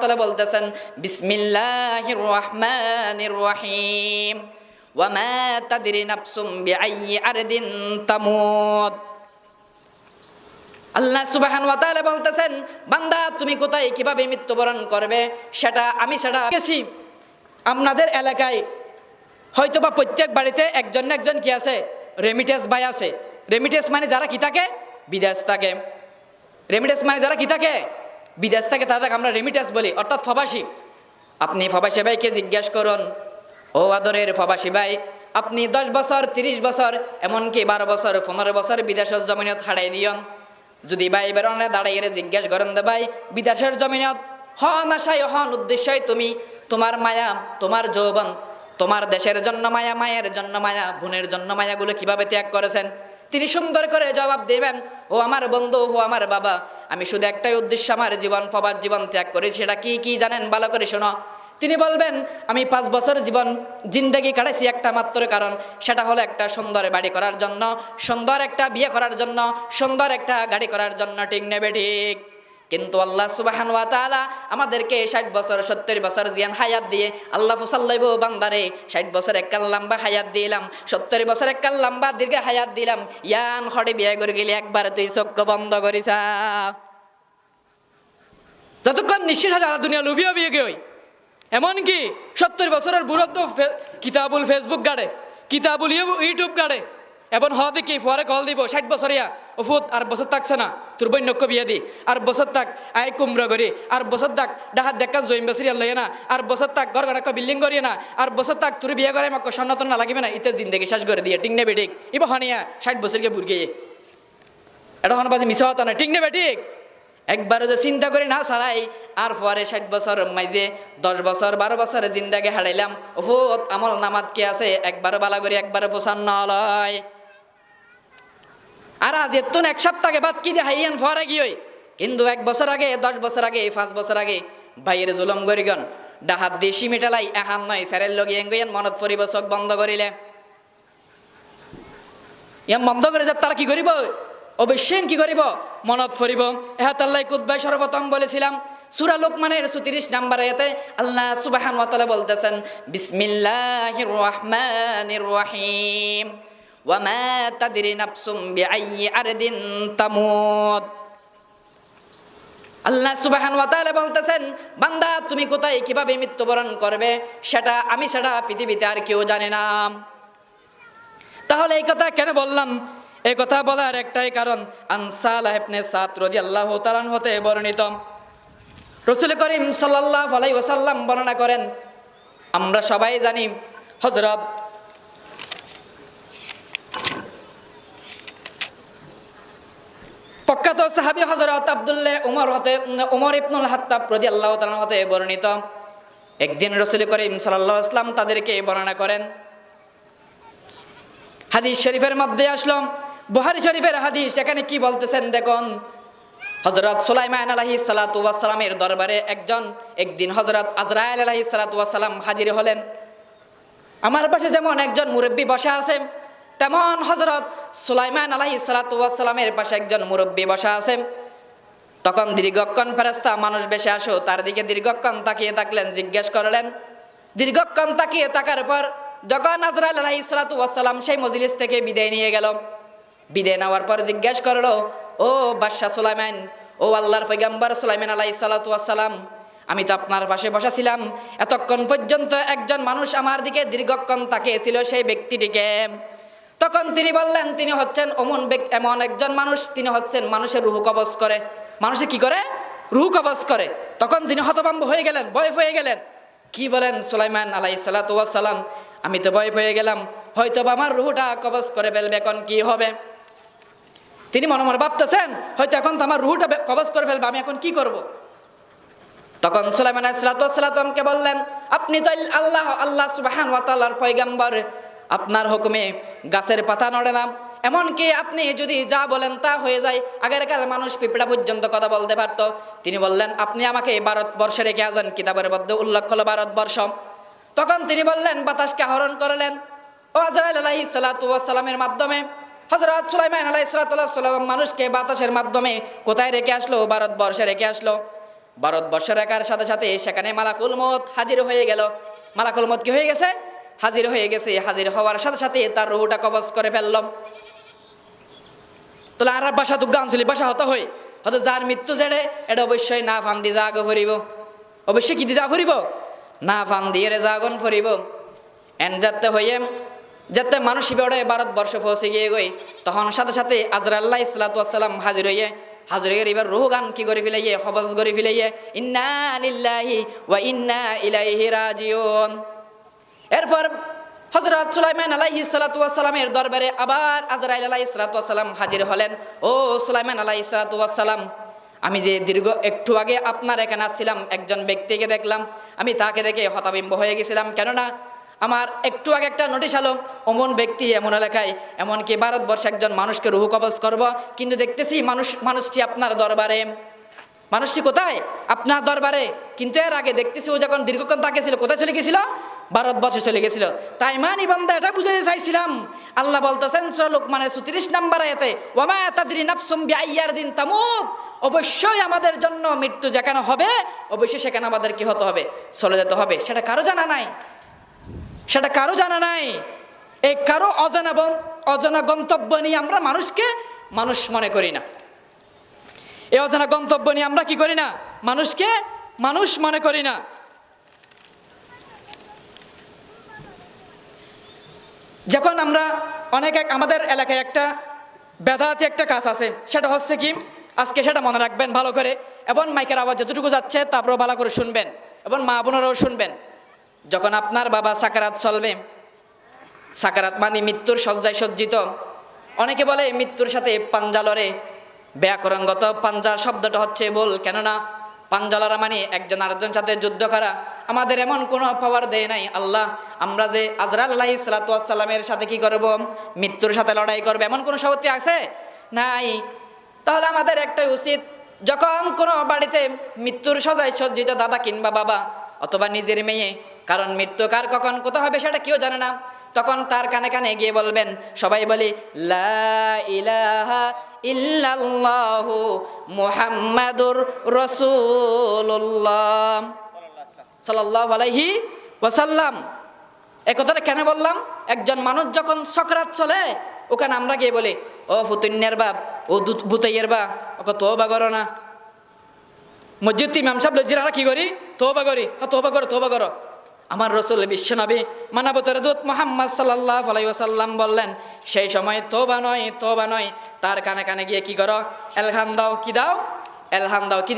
তাআলা বলতেছেন বিসমিল্লাহির রহমানির রহিম ওয়া মা তাদরি নাফসুম বিআইয়ি আরদিন তামুত। আল্লাহ সুবহানাহু ওয়া তাআলা বলতেছেন বান্দা তুমি কোথায় কিভাবে মৃত্যুবরণ করবে সেটা আমি গেছি। আপনাদের এলাকায় হয়তোবা প্রত্যেক বাড়িতে একজন না একজন কি আছে, রেমিটেন্স ভাই আছে। রেমিটেন্স মানে যারা কি থাকে, বিদেশ থাকে। রেমিটেন্স মানে যারা কি থাকে, বিদেশ থাকে, তাদেরকে আমরা রেমিটেন্স বলি, অর্থাৎ প্রবাসী। আপনি প্রবাসী ভাইকে জিজ্ঞেস করুন, ও আদরের প্রবাসী ভাই, আপনি 10 বছর 30 বছর এমনকি 12 বছর 15 বছর বিদেশের জমিনত হারাই দিয়ন, যদি ভাই বেরোনে দাঁড়াইয়ে জিজ্ঞেস করেন দে ভাই বিদেশের জমিনত হন আশায় হন উদ্দেশ্যই তুমি তোমার মায়া, তোমার যৌবন, তোমার দেশের জন্য মায়া, মায়ের জন্য মায়া, বোনের জন্য মায়াগুলো কিভাবে ত্যাগ করেছেন? তিনি সুন্দর করে জবাব দেবেন, ও আমার বন্ধু, ও আমার বাবা, আমি শুধু একটাই উদ্দেশ্য আমার জীবন প্রবাস জীবন ত্যাগ করেছি। সেটা কি কি জানেন? ভালো করে শোনো। তিনি বলবেন আমি 5 বছর জিন্দেগি কাটাইছি একটা মাত্র কারণ, সেটা হলো একটা সুন্দর বাড়ি করার জন্য, সুন্দর একটা বিয়ে করার জন্য, সুন্দর একটা গাড়ি করার জন্য। ঠিক নেবে ঠিক? কিন্তু আল্লাহ সুবহানাহু ওয়া তাআলা আমাদেরকে 60 বছর 70 বছর জিয়ান হায়াত দিয়ে আল্লাহ ফসাল্লাইবো বান্দারে 60 বছর এককাল লম্বা হায়াত দিলাম, 70 বছর এককাল লম্বা দীর্ঘ হায়াত দিলাম। ইয়ান খড়ে বিয়ে করে গেলে একবার তুই চোখ বন্ধ করিস, যতক্ষণ নিঃশ্বাস যারা দুনিয়া লুবিয়ে বিয়ে গই। এমনকি 70 বছরের বুড়ো তো কিতাবুল ফেসবুক গাড়ে, কিতাবুল ইউটিউব গাড়ে, এবং দেখি পরে কল দিব 60 বছরিয়া ওফুত আর বছর থাকছে না, তোর বই নক্ষ বিয়ে দি, আর বছর থাক আই কুমড়ো করি, আর বছর থাক ডাহাত দেখা জৈম বছরিয়া লইয়ে না, আর বছর থাক ঘর ঘর বিল্ডিং করিয়ে না, আর বছর থাক তোর বিয়ে করে আমাকে সন্ন্যতন না লাগিবে না, ইতে জিন্দেগি শেষ করে দিয়ে। ঠিক নেবে ঠিক? ইবা হনিয়া 60 বছরকে বুড়িয়ে এটা হন বাজে মিশা হতো না। ঠিক নেবে ঠিক? একবারও যে চিন্তা করি না ছাড়াই আর পরে 60 বছর মাইজে 10 বছর 12 বছর জিন্দাগে হারাইলাম, ওফুত আমল নামাত কে আছে একবারও বালা করি একবারও পোষান্ন লয়। আর আজ এতুন 1 সপ্তাহে বাদ কি দিয়ে হাইয়ান ফরে গিয়ে, কিন্তু 1 বছর আগে 10 বছর আগে 5 বছর আগে ভাইয়ের জুলম করিগন ডাহাত দেশি মিটালাই এহান নয় স্যারের লগে এঙ্গিয়ান মনত পরিব চোখ বন্ধ করিলে ইয়ান বন্ধ করে যা তারা কি করিব? অবশ্যই কি করিব? মনত পড়িব। এহাতাল্লাহ কুতবাই সর্বপ্রথম বলেছিলাম সূরা লোকমানের 34 নম্বর আয়াতে আল্লাহ সুবহানাহু ওয়া তাআলা বলতেছেন বিসমিল্লাহির রহমানির রহিম ওয়া মা তাদরি নাফসুম বিআইয়ি আরদিন তামুত। আল্লাহ সুবহানাহু ওয়া তাআলা বলতেছেন বান্দা তুমি কোথায় কিভাবে মৃত্যুবরণ করবে সেটা আমি ছাড়া পৃথিবীতে আর কেউ জানে না। তাহলে এই কথা কেন বললাম? এই কথা বলার একটাই কারণ, আনসালাহ ইবনে সাদ রাদিয়াল্লাহু তাআলা হতে বর্ণিত রাসূল করিম সাল্লাল্লাহু আলাইহি ওয়াসাল্লাম বর্ণনা করেন, আমরা সবাই জানি হযরত প্রখ্যাত সাহাবী হযরত আব্দুল্লাহ উমর ইবনুল খাত্তাব রাদিয়াল্লাহু তাআলা হতে বর্ণিত, একদিন রাসূল করিম সাল্লাল্লাহু আলাইহি ওয়াসাল্লাম তাদেরকে বর্ণনা করেন। হাদিস শরীফের মধ্যে আসলাম, বুখারী শরীফের হাদিস। এখানে কি বলতেছেন দেখুন, হযরত সুলাইমান আলাইহিস সালাতু ওয়াস সালামের দরবারে একদিন হযরত আজরাইল আলাইহিস সালাতু ওয়াস সালাম হাজির হলেন। আমার পাশে যেমন একজন মুরব্বী বসা আছে, তেমন হযরত সুলাইমান আলাইহিস সালাতু ওয়াস সালামের পাশে একজন মুরব্বী বসা আছে। তখন দীর্ঘক্ষণ ফেরেশতা মানুষ বেশে আসো তার দিকে দীর্ঘক্ষণ তাকিয়ে থাকলেন, জিজ্ঞেস করলেন। দীর্ঘক্ষণ তাকিয়ে থাকার পর যখন আজরাইল আলাইহিস সালাতু ওয়াস সালাম সেই মজলিস থেকে বিদায় নিয়ে গেল, বিদায় নেওয়ার পর জিজ্ঞেস করলো, ও বাদশা সুলাইমান, ও আল্লাহর পয়গম্বর সুলাইমান আলাইহিস সালাতু ওয়াস সালাম, আমি তো আপনার পাশে বসা ছিলাম, এতক্ষণ পর্যন্ত একজন মানুষ আমার দিকে দীর্ঘক্ষণ তাকিয়েছিল, সেই ব্যক্তিটিকে। তখন তিনি বললেন তিনি হচ্ছেন এমন একজন মানুষ, তিনি হচ্ছেন মানুষের রূহ কবজ করে। মানুষে কি করে? রূহ কবজ করে। তখন তিনি হতভম্ব হয়ে গেলেন, ভয় পেয়ে গেলেন। কি বলেন সুলাইমান আলাইহিস সালাতু ওয়াস সালাম, আমি তো ভয় পেয়ে গেলাম, হয়তো আমার রূহটা কবজ করে ফেলবে, এখন কি হবে? তিনি মনে মনে ভাবতেছেন হয়তো এখন তো আমার রূহটা কবজ করে ফেলবে, আমি এখন কি করব? তখন সুলাইমান আলাইহিস সালাতু ওয়াস সালামকে বললেন, আপনি তো আল্লাহ সুবহানাহু ওয়া তাআলার পয়গম্বর, আপনার হুকুমে গাছের পাতা নড়ে না, এমনকি আপনি যদি যা বলেন তা হয়ে যায়। আগেরকার মানুষ পিঁপড়া পর্যন্ত কথা বলতে পারত। তিনি বললেন আপনি আমাকে ভারতবর্ষে রেখে আসেন, কিতাবের মধ্যে উল্লেখ হলো ভারতবর্ষ। তখন তিনি বললেন বাতাসকে আহরণ করলেন, ও আজরাইল আলাইহিস সালাতু ওয়াস সালামের মাধ্যমে হযরত সুলাইমান আলাইহিস সালাতু ওয়াস সালাম মানুষকে বাতাসের মাধ্যমে কোথায় রেখে আসলো? ভারতবর্ষে রেখে আসলো। ভারতবর্ষের একার সাথে সাথে সেখানে মালাকুল মউত হাজির হয়ে গেল। মালাকুল মউত কি হয়ে গেছে? হাজির হয়ে গেছে। হাজির হওয়ার সাথে সাথে তার রুহটা কবজ করে ফেলল। তাহলে আর ভাষা দুগ্গা আঞ্চলিক ভাষা হতে হয়, হয়তো যার মৃত্যু জেড়ে এটা অবশ্যই না ফান্দি জাগ ফরিব, অবশ্যই কি যা ফরিব? না ফান্দি এর জাগন ফরিব। এন যাতে হইয়ে যাতে মানুষ বেড়ে ভারতবর্ষ পৌঁছে গিয়ে গই, তখন সাথে সাথে আজরাইল আলাইহিস সালাতু ওয়াস সালাম হাজির হয়ে এবার রুহ গান কি করে ফেলাইয়ে, কবজ করে ফেলাইয়ে, ইন্না লিল্লাহি ওয়া ইন্না ইলাইহি রাজিউন। এরপর হযরত সুলাইমান আলাইহিস সালাতু ওয়াস সালামের দরবারে আবার আজরাইল আলাইহিস সালাতু ওয়াস সালাম হাজির হলেন। ও সুলাইমান আলাইহিস সালাতু ওয়াস সালাম, আমি যে দীর্ঘ একটু আগে আপনার এখানে আসছিলাম, একজন ব্যক্তিকে দেখলাম, আমি তাকে দেখে হতবিম্ব হয়ে গেছিলাম। কেননা আমার একটু আগে একটা নোটিশ আলো, অমন ব্যক্তি এমন এলাকায়, এমনকি ভারতবর্ষে একজন মানুষকে রুহ কবজ করব, কিন্তু দেখতেছি মানুষটি আপনার দরবারে। মানুষটি কোথায়? আপনার দরবারে। কিন্তু এর আগে দেখতেছি ও যখন দীর্ঘক্ষণ তাকে ছিল, কোথায় চলে গেছিল? ভারতবর্ষে চলে গেছিল। তাই মানি বান্দা এটা বুঝাতে চাইছিলাম, আল্লাহ বলতেছেন সূরা লোকমানের 34 নম্বর আয়াতে, ওয়ামা তাদরি নাফসুম বিআইয়ারদিন তামুত, অবশ্যই আমাদের জন্য মৃত্যু যেখানে হবে, অবশ্যই সেখানে আমাদের কি হতে হবে? চলে যেতে হবে। সেটা কারো জানা নাই, সেটা কারো জানা নাই। এই কারো অজানা গন্তব্য নিয়ে আমরা মানুষকে মানুষ মনে করি না। এই অজানা গন্তব্য নিয়ে আমরা কি করি না? মানুষকে মানুষ মনে করি না। যখন আমরা আমাদের এলাকায় একটা বেদাতি একটা কাজ আছে, সেটা হচ্ছে কি, আজকে সেটা মনে রাখবেন ভালো করে, এবং মাইকের আওয়াজ যতটুকু যাচ্ছে তারপরেও ভালো করে শুনবেন, এবং মা বোনেরাও শুনবেন। যখন আপনার বাবা সাকারাত চলবে, সাকারাত মানে মৃত্যুর শয্যায় সজ্জিত, অনেকে বলে মৃত্যুর সাথে পাঞ্জা লড়ে। ব্যাকরণগত পাঞ্জা শব্দটা হচ্ছে ভুল, কেননা পাঞ্জা লড়া মানে একজন আরেকজনের সাথে যুদ্ধ করা। আমাদের এমন কোনো পাওয়ার দেয় নাই আল্লাহ আমরা যে আজরাইল আলাইহিস সালাতু ওয়াস সালামের সাথে কি করব? মৃত্যুর সাথে লড়াই করব, এমন কোনো শক্তি আছে? নাই। তাহলে আমাদের একটাই উচিত, যখন কোনো বাড়িতে মৃত্যুর শয্যায় সজ্জিত দাদা কিংবা বাবা অথবা নিজের মেয়ে, কারণ মৃত্যু কার কখন কোথায় হবে সেটা কেউ জানে না, তখন তার কানে কানে গিয়ে বলবেন, সবাই বলি লা ইলাহা ইল্লাল্লাহু মুহাম্মাদুর রাসূলুল্লাহ সাল্লাল্লাহু আলাইহি ওয়াসাল্লাম। এই কথাটা কেন বললাম? একজন মানুষ যখন সকরাত চলে, ওখানে আমরা গিয়ে বলি, ও ফুতুন্নের বাপ, ও ভুতাইয়ের বা, ওকে তওবা করো না। মসজিদ ইমাম সাহেব লজ্জিরা কি করি? তওবা করি। তওবা করো, তওবা করো। আমার রাসূল বিশ্বনবী মানবতার দূত মুহাম্মদ সাল্লাল্লাহু আলাইহি ওয়াসাল্লাম বললেন, সেই সময় তওবা নয়, তওবা নয়, তার কানে কানে গিয়ে কি করো? এলহাম দাও। কি দাও? এলহাম দাও। কি